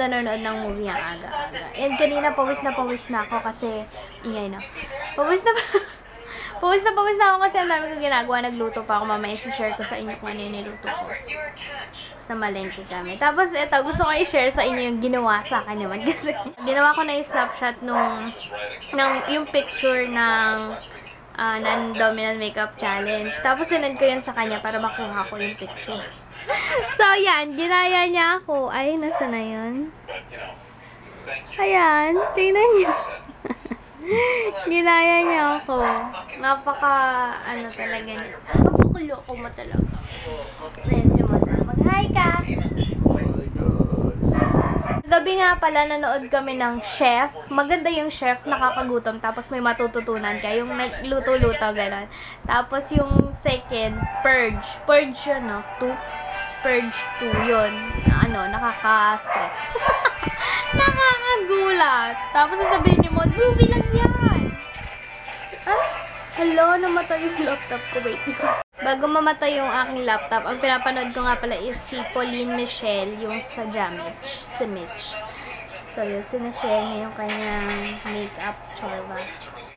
nanonood ng movie ang aga-aga. And kanina pawis na ako kasi, ingay na. Pawis na ako kasi ang dami kong ginagawa. Nagluto pa ako. Mamaya i-share ko sa inyo kung ano yung niluto ko. Sa malengke kami. Tapos ito, gusto ko i-share sa inyo yung ginawa sa akin naman. Kasi ginawa ko na yung snapshot yung picture ng non-dominant makeup challenge. Tapos sinend ko yan sa kanya para makuha ko yung picture. So, yan. Ginaya niya ako. Ay, nasa na yun? Ayan. Tingnan niyo. Ginaya niya ako. Napaka, talaga niya. Napakuloko mo talaga. Ayan si Mona. Mag-hi ka! Gabi nga pala, nanood kami ng Chef. Maganda yung Chef, nakakagutom. Tapos may matututunan ka. Yung nagluto-luto, gano'n. Tapos yung second, Purge. Purge yun, no? Purge 2 yun. Nakaka-stress. Nakakagulat. Tapos sasabihin ni Mon, movie lang yan! Hello, namatay yung laptop ko. Wait. Bago mamatay yung aking laptop, ang pinapanood ko nga pala is si Pauline Michelle, yung sa Jamich, si Mitch. So, yun, sinashare niya yung kanyang makeup chorba.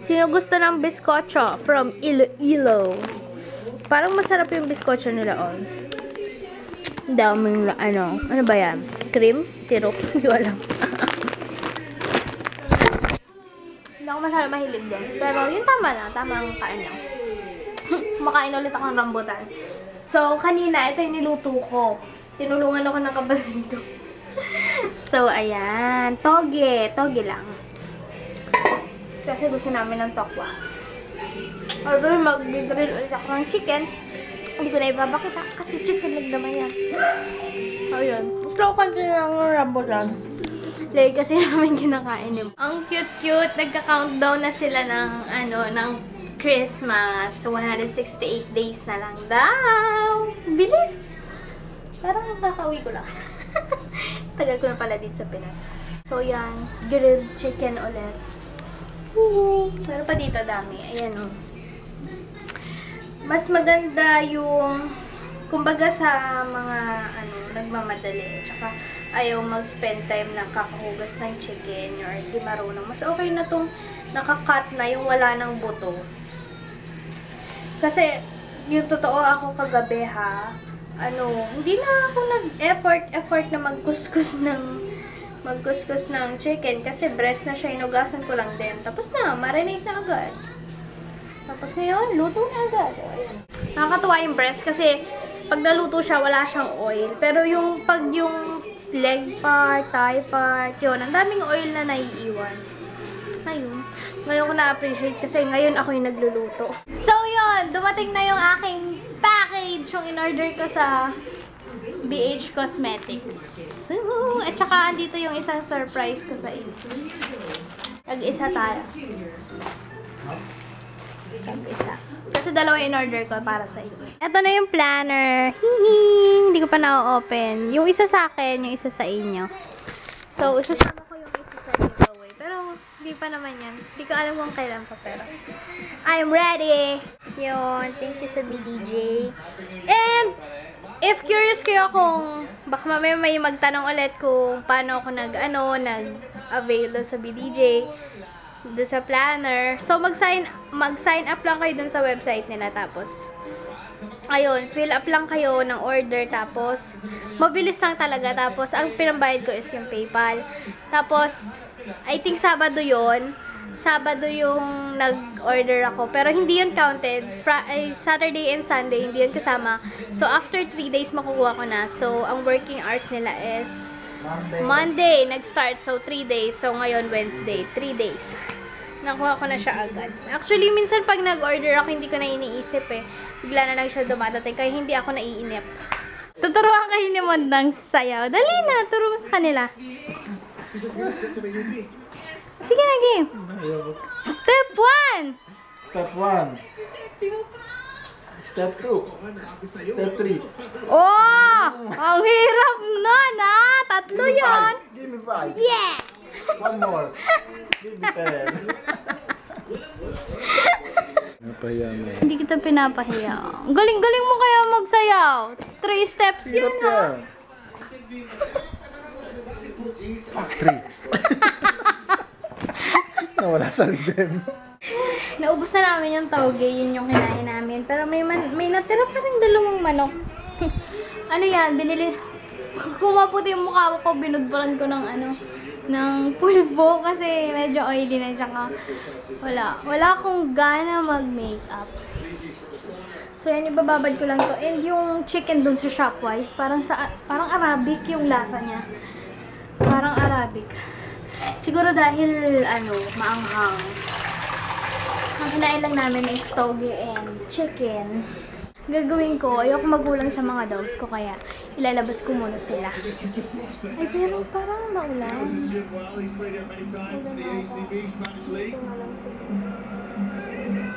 Sino gusto ng biskotso from Iloilo? Parang masarap yung biskotso nila, oh. Daming, ano ba yan? Cream? Syrup? Hindi ko alam. Hindi ako masyadong mahilig doon. Pero yun tama na. Tamang kain lang. Makain ulit ako ng rambutan. So, kanina, ito yung niluto ko. Tinulungan ako ng kapatid ko. So, ayan. Toge. Toge lang. Kasi gusto namin ng tokwa. Or mag-grill ulit ako ng chicken. Hindi ko na ipapakita kasi chicken leg naman yan. So, yun. Gusto ko kanina ng rambutan. Lagi kasi namin kinakain yun. Ang cute-cute. Nagka-countdown na sila ng Christmas. So, 168 days na lang daw. Bilis! Parang kakauwi ko lang. Tagal ko na pala dito sa Pinas. So, yan. Grilled chicken ulit. Meron pa dito dami. Ayan, oh. Mas maganda yung, kumbaga sa mga, nagmamadali. Tsaka, ayaw mag-spend time na kakahugas ng chicken or di marunong. Mas okay na tong nakakat na yung wala ng buto. Kasi, yung totoo ako kagabi ha, hindi na ako nag-effort na magkuskus ng chicken kasi breast na siya, inugasan ko lang din. Tapos na, marinate na agad. Tapos ngayon, luto na agad. Ayan. Nakakatuwa yung breast kasi pag naluto siya, wala siyang oil. Pero yung leg part, thigh part, yun, ang daming oil na naiiwan. Ayun. Ngayon ko na-appreciate kasi ngayon ako yung nagluluto. So yun, dumating na yung aking package yung in-order ko sa BH Cosmetics. At saka andito yung isang surprise ko sa inyo. Tag-isa tayo. Tag-isa. Kasi dalawa in-order ko para sa inyo. Ito na yung planner. Hihi! Hindi ko pa na-open. Yung isa sa akin, yung isa sa inyo. So, isasama ko yung isa sa giveaway. Pero, hindi pa naman yan. Hindi ko alam kung kailan pa, pero I'm ready! Yun. Thank you sa BDJ. And, if curious kayo kung baka mamaya may magtanong ulit kung paano ako nag-avail doon sa BDJ, doon sa planner. So, mag-sign up lang kayo doon sa website nila. Tapos, ayun, fill up lang kayo ng order. Tapos, mabilis lang talaga. Tapos, ang pinambayad ko is yung PayPal. Tapos, I think Sabado yun. Sabado yung nag-order ako. Pero hindi yun counted. Saturday and Sunday, hindi yun kasama. So, after 3 days, makukuha ko na. So, ang working hours nila is Monday nag-start. So, 3 days. So, ngayon, Wednesday. 3 days. Nakuha ko na siya agad. Actually, minsan pag nag-order ako, hindi ko na iniisip eh. Bigla na lang siya dumadating. Kaya hindi ako naiinip. Tuturuan kayo ni Mondang sayaw. Dali na, turo mo sa kanila. Sige na, game. Step 1. Step 1. Step 2. Step 3. Oh! Ang hirap nun, ha? 3 yun. Give me 5. Yeah! 1 more. Give me 10. Napahiya mo. Hindi kita pinapahiya. Galing-galing mo kaya magsayaw. 3 steps yun, ha? 3. Nawala sa rhythm. Naubos na namin yung tauge, yun yung kinain namin. Pero may natira pa rin 2 manok. Ano yan, binili. Kumaputi yung mukha ko, binudburan ko ng pulbo kasi medyo oily na, tsaka wala akong gana mag-makeup. So yan, ibababad ko lang to. And yung chicken dun sa Shopwise, parang Arabic yung lasa niya. Parang Arabic. Siguro dahil maanghang. Ang kinain lang namin is toge and chicken. Gagawin ko, ayoko magulang sa mga dogs ko, kaya ilalabas ko muna sila. Ay, pero parang maulan.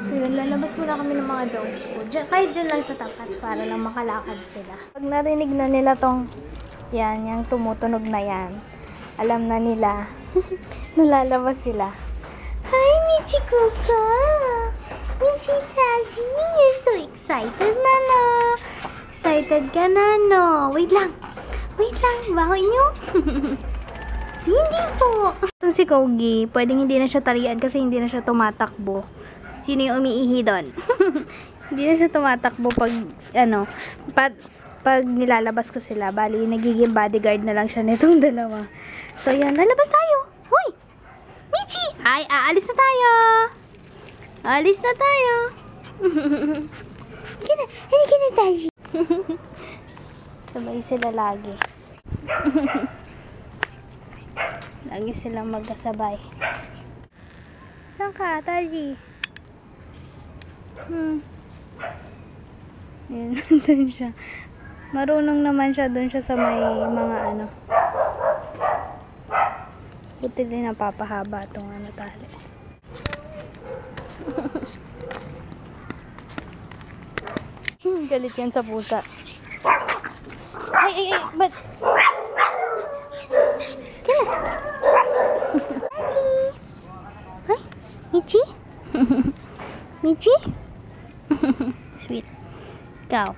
So yun, lalabas muna kami ng mga dogs ko. Kahit dyan lang sa tapat para lang makalakad sila. Pag narinig na nila tong, yung tumutunog na yan, alam na nila, nalalabas sila. Hi, Michi Kuka! Michi Tazi! You're so excited na, no? Excited ka na, no? Wait lang! Bahoy nyo? Hindi po! Itong si Kogi, pwedeng hindi na siya talian kasi hindi na siya tumatakbo. Sino yung umiihi doon? Hindi na siya tumatakbo pag nilalabas ko sila. Bali, nagiging bodyguard na lang siya nitong dalawa. So, yan. Lalabas tayo! Hoy! Michi! Ay, aalis na tayo! Alis na tayo! Halika na tayo! Sabay sila lagi. Lagi silang magkasabay. Saan ka, Taji? Yun, dun siya. Marunong naman siya, dun siya sa may mga buti din napapahaba itong tali. Galit yan sa pusa. Ay, ba't? Kaya. Ay, Michi? Michi? Sweet. Ikaw.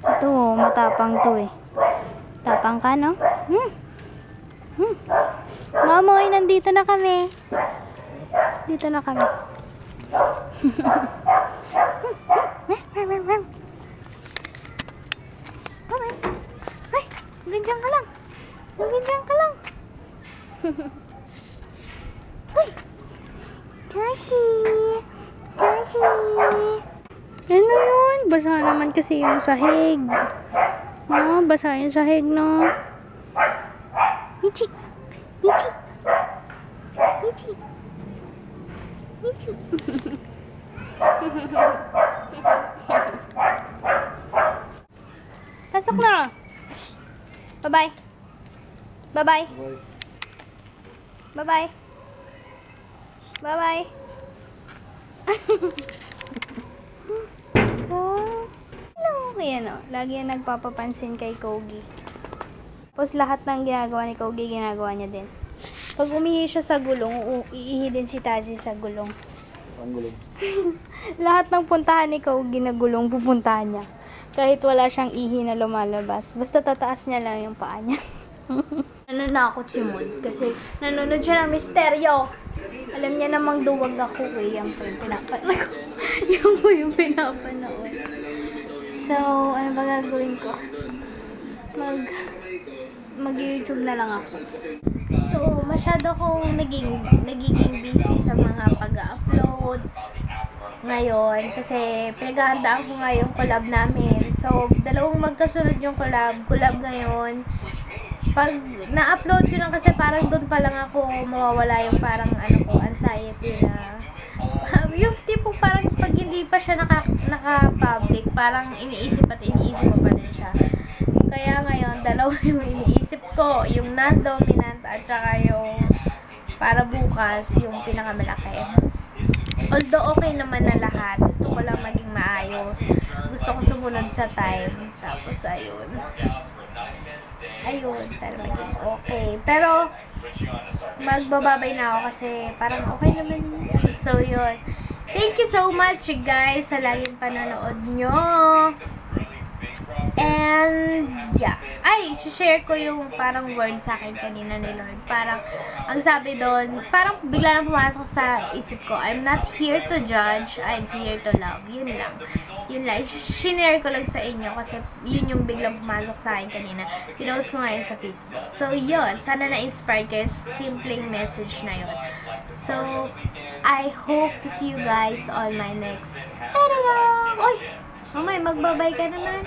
Ito, matapang to eh. Tapang ka, no? Mamoy, nandito na kami. Dito na kami. Ay, ganyan ka lang. Ganyan ka lang. Uy! Tashi! Ano yun? Basa naman kasi yung sahig. Basa yung sahig, no? Michi! Pasok na! Bye-bye! Bye-bye! Bye-bye! Bye-bye! Ayan o, lagi yan nagpapapansin kay Kogi. Tapos lahat ng ginagawa ni Kogi, ginagawa niya din. Pag umihi siya sa gulong, iihi din si Taji sa gulong. Ang gulong. Lahat ng puntahan ni Kogi na gulong, pupuntahan niya. Kahit wala siyang ihi na lumalabas. Basta tataas niya lang yung paa niya. Nananakot si Mon kasi nanonood siya ng misteryo. Alam niya namang duwag ako eh. Yan po yung pinapanood ko. Yan po yung pinapanood. So, ano ba gagawin ko? Mag-YouTube na lang ako. So, masyado akong nagiging busy sa mga pag-upload ngayon. Kasi pinaghahandaan ko nga yung collab namin. So, 2 magkasunod yung collab ngayon. Pag na-upload ko lang kasi parang doon pa lang ako mawawala yung parang anxiety na yung tipong parang pag hindi pa siya naka-public, parang iniisip mo pa din siya. Kaya ngayon, 2 yung iniisip ko, yung non-dominant at saka yung para bukas, yung pinakamalaki. Although okay naman na lahat, gusto ko lang maging maayos. Gusto ko sumunod sa time. Tapos ayun, sana maging okay. Pero magbababay na ako kasi parang okay naman. So yun. Thank you so much guys sa laging panonood nyo. And, yeah. Ay, share ko yung parang word sa akin kanina ni Lord. Parang, ang sabi doon, parang bigla na pumasok sa isip ko, I'm not here to judge, I'm here to love. Yun lang. Yun lang. Shinare ko lang sa inyo kasi yun yung biglang pumasok sa akin kanina. Pinost ko ngayon sa Facebook. So, yun. Sana na-inspire kayo sa simpleng message na yun. So, I hope to see you guys on my next video. Oy! Mamay, magbabay ka naman.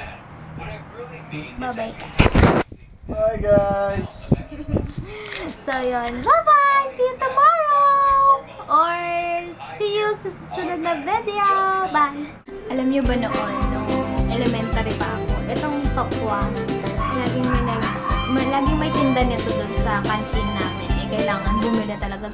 Bye-bye ka. Bye guys! So, yun. Bye-bye! See you tomorrow! Or, see you sa susunod na video. Bye! Alam niyo ba noon, nung elementary pa ako, itong tokwa, laging may tinda nito doon sa canteen namin. Eh, kailangan bumili talaga